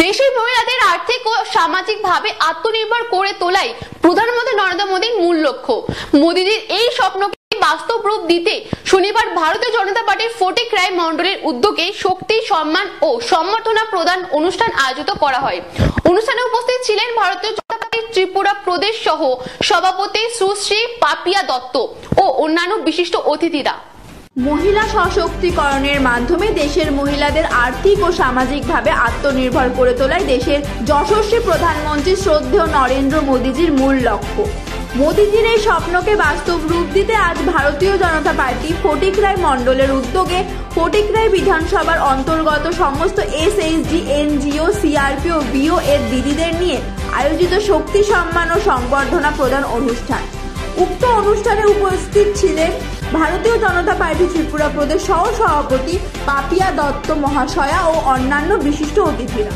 দেশের মহিলাদের আর্থিক ও সামাজিকভাবে আত্মনির্ভর করে তোলাই প্রধানমন্ত্রী নরেন্দ্র মোদীর মূল লক্ষ্য। মোদীজির এই স্বপ্নকে বাস্তব রূপ দিতে শনিবার ভারতীয় জনতা পার্টির ফটিক রায় মন্ডলের উদ্যোগে শক্তি, সম্মান ও সম্বর্ধনা প্রদান অনুষ্ঠান আয়োজিত করা হয়। অনুষ্ঠানে উপস্থিত ছিলেন ভারতীয় জনতা পার্টির ত্রিপুরা প্রদেশ সহ সভাপতি সুশ্রী পাপিয়া দত্ত ও অন্যান্য বিশিষ্ট অতিথিরা। মহিলা সশক্তিকরণের মাধ্যমে দেশের মহিলাদের আর্থিক ও সামাজিকভাবে আত্মনির্ভর করে তোলাই দেশের যশস্বী প্রধানমন্ত্রী শ্রদ্ধেয় নরেন্দ্র মোদীজির মূল লক্ষ্য। মোদীজির এই স্বপ্নকে বাস্তব রূপ দিতে আজ ভারতীয় জনতা পার্টি ফটিক রায় মন্ডলের উদ্যোগে ফটিক রায় বিধানসভার অন্তর্গত সমস্ত এসএইচজি, এনজিও, সিআরপি ও বিও এর দিদিদের নিয়ে আয়োজিত শক্তি, সম্মান ও সংবর্ধনা প্রদান অনুষ্ঠান। উক্ত অনুষ্ঠানে উপস্থিত ছিলেন ভারতীয় জনতা পার্টি ত্রিপুরা প্রদেশ সহ সভাপতি পাপিয়া দত্ত মহাশয়া ও অন্যান্য বিশিষ্ট অতিথিরা।